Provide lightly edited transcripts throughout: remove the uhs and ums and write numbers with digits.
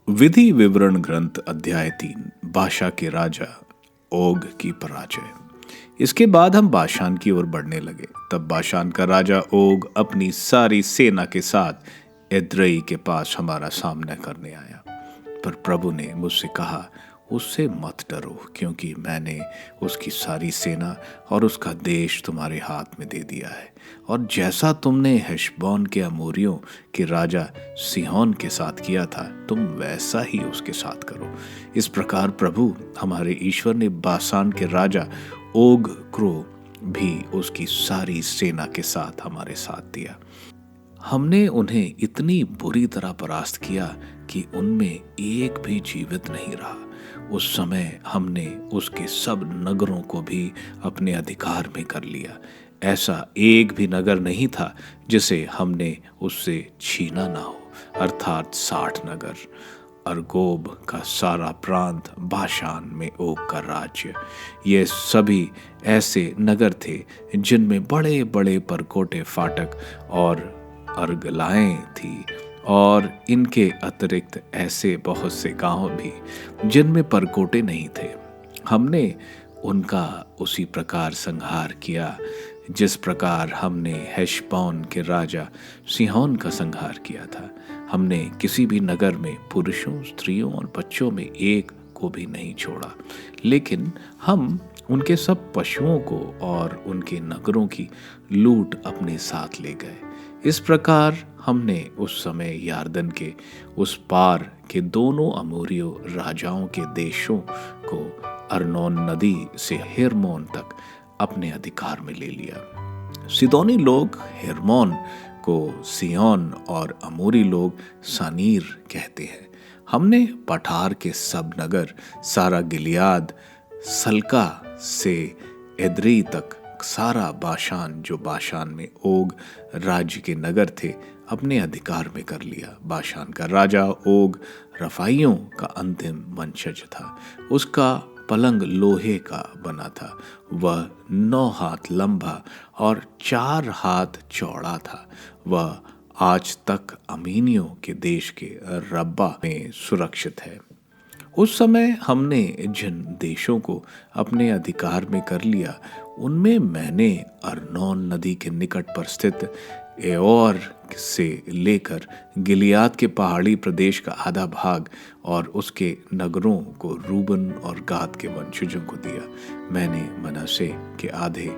विधि विवरण ग्रंथ अध्याय 3 बाशा के राजा ओग की पराजय। इसके बाद हम बाशान की ओर बढ़ने लगे। तब बाशान का राजा ओग अपनी सारी सेना के साथ एद्रई के पास हमारा सामना करने आया। पर प्रभु ने मुझसे कहा, उससे मत डरो, क्योंकि मैंने उसकी सारी सेना और उसका देश तुम्हारे हाथ में दे दिया है। और जैसा तुमने हेशबोन के अमोरियों के राजा सिहोन के साथ किया था, तुम वैसा ही उसके साथ करो। इस प्रकार प्रभु हमारे ईश्वर ने बाशान के राजा ओग को भी उसकी सारी सेना के साथ हमारे साथ दिया। हमने उन्हें इतनी बुरी तरह परास्त किया कि उनमें एक भी जीवित नहीं रहा। उस समय हमने उसके सब नगरों को भी अपने अधिकार में कर लिया। ऐसा एक भी नगर नहीं था जिसे हमने उससे छीना ना हो, अर्थात 60 नगर। अरगोब का सारा प्रांत, बाशान में ओग का राज्य, ये सभी ऐसे नगर थे जिनमें बड़े बड़े परकोटे फाटक और अर्गलाएं थी, और इनके अतिरिक्त ऐसे बहुत से गांव भी जिनमें परकोटे नहीं थे। हमने उनका उसी प्रकार संहार किया जिस प्रकार हमने हेशबोन के राजा सिहोन का संहार किया था। हमने किसी भी नगर में पुरुषों, स्त्रियों और बच्चों में एक को भी नहीं छोड़ा, लेकिन हम उनके सब पशुओं को और उनके नगरों की लूट अपने साथ ले गए। इस प्रकार हमने उस समय यार्दन के उस पार के दोनों अमोरियों राजाओं के देशों को अर्नोन नदी से हेर्मोन तक अपने अधिकार में ले लिया। सिदोनी लोग हेर्मोन को सियोन और अमोरी लोग सानीर कहते हैं। हमने पठार के सब नगर, सारा गिलियाद, सल्का से एद्री तक, सारा बाशान जो बाशान में ओग राज्य के नगर थे, अपने अधिकार में कर लिया। बाशान का राजा ओग रफाइयों का अंतिम वंशज था। उसका पलंग लोहे का बना था। वह 9 हाथ लंबा और 4 हाथ चौड़ा था। वह आज तक अमीनियों के देश के रब्बा में सुरक्षित है। उस समय हमने जिन देशों को अपने अधिकार में कर लिया, उनमें मैंने अर्नोन नदी के निकट पर स्थित एओर से लेकर गिलियाद के पहाड़ी प्रदेश का आधा भाग और उसके नगरों को रूबन और गाद के वंशजों को दिया। मैंने मनश्शे के आधे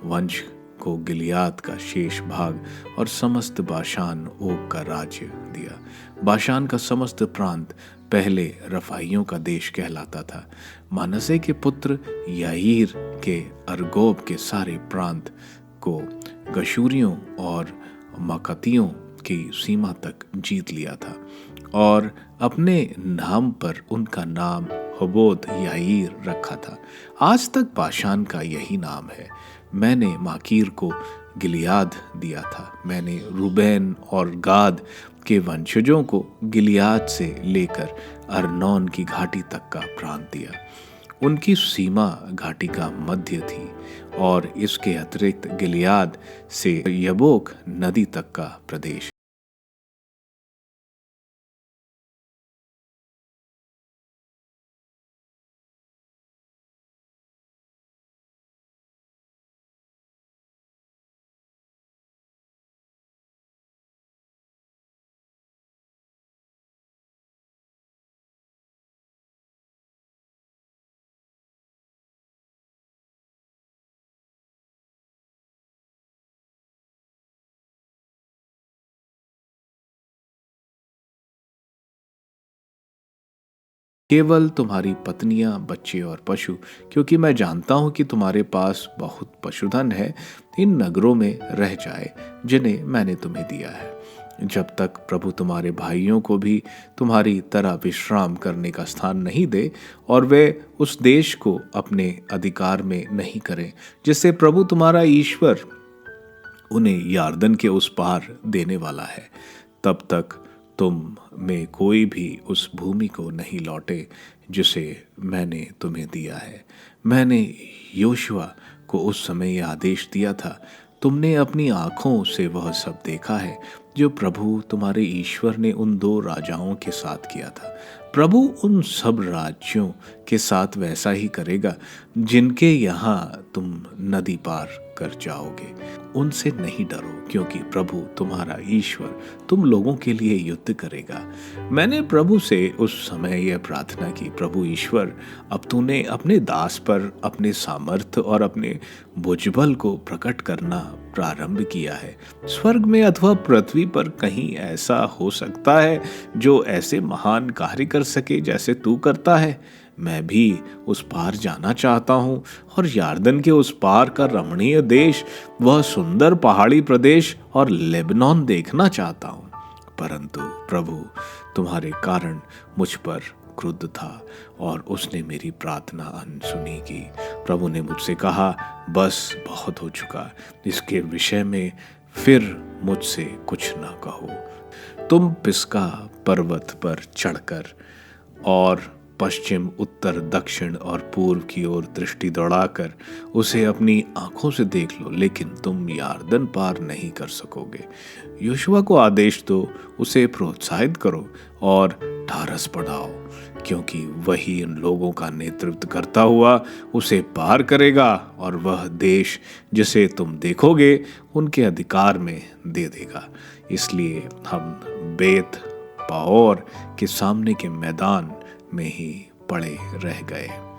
वंश को गिलियाद का शेष भाग और समस्त बाशान ओग का राज्य दिया। बाशान का समस्त प्रांत पहले रफाइयों का देश कहलाता था। मनश्शे के पुत्र याईर के अरगोब के सारे प्रांत को गशूरियों और मकतियों की सीमा तक जीत लिया था, और अपने नाम पर उनका नाम हबोद याईर रखा था। आज तक बाशान का यही नाम है। मैंने माकीर को गिलियाद दिया था। मैंने रूबेन और गाद के वंशजों को गिलियाद से लेकर अर्नोन की घाटी तक का प्रांत दिया। उनकी सीमा घाटी का मध्य थी, और इसके अतिरिक्त गिलियाद से यबोक नदी तक का प्रदेश। केवल तुम्हारी पत्नियां, बच्चे और पशु, क्योंकि मैं जानता हूं कि तुम्हारे पास बहुत पशुधन है, इन नगरों में रह जाए जिन्हें मैंने तुम्हें दिया है, जब तक प्रभु तुम्हारे भाइयों को भी तुम्हारी तरह विश्राम करने का स्थान नहीं दे, और वे उस देश को अपने अधिकार में नहीं करें जिससे प्रभु तुम्हारा ईश्वर उन्हें यार्दन के उस पार देने वाला है। तब तक तुम में कोई भी उस भूमि को नहीं लौटे जिसे मैंने तुम्हें दिया है। मैंने योशुआ को उस समय यह आदेश दिया था। तुमने अपनी आंखों से वह सब देखा है जो प्रभु तुम्हारे ईश्वर ने उन 2 राजाओं के साथ किया था। प्रभु उन सब राज्यों के साथ वैसा ही करेगा जिनके यहाँ तुम नदी पार कर जाओगे। उनसे नहीं डरो, क्योंकि प्रभु तुम्हारा ईश्वर तुम लोगों के लिए युद्ध करेगा। मैंने प्रभु से उस समय यह प्रार्थना की, प्रभु ईश्वर, अब तूने अपने दास पर अपने सामर्थ्य और अपने भुजबल को प्रकट करना प्रारंभ किया है। स्वर्ग में अथवा पृथ्वी पर कहीं ऐसा हो सकता है जो ऐसे महान कार्य कर सके जैसे तू करता है? मैं भी उस पार जाना चाहता हूँ और यार्दन के उस पार का रमणीय देश, वह सुंदर पहाड़ी प्रदेश और लेबनॉन देखना चाहता हूँ। परंतु प्रभु तुम्हारे कारण मुझ पर क्रुद्ध था और उसने मेरी प्रार्थना अनसुनी की। प्रभु ने मुझसे कहा, बस बहुत हो चुका, इसके विषय में फिर मुझसे कुछ ना कहो। तुम पिस्गा पर्वत पर चढ़कर और पश्चिम, उत्तर, दक्षिण और पूर्व की ओर दृष्टि दौड़ाकर उसे अपनी आंखों से देख लो, लेकिन तुम यार्दन पार नहीं कर सकोगे। योशुआ को आदेश दो, उसे प्रोत्साहित करो और ढारस बढ़ाओ, क्योंकि वही इन लोगों का नेतृत्व करता हुआ उसे पार करेगा और वह देश जिसे तुम देखोगे उनके अधिकार में दे देगा। इसलिए हम बेत पाओर के सामने के मैदान में ही पड़े रह गए।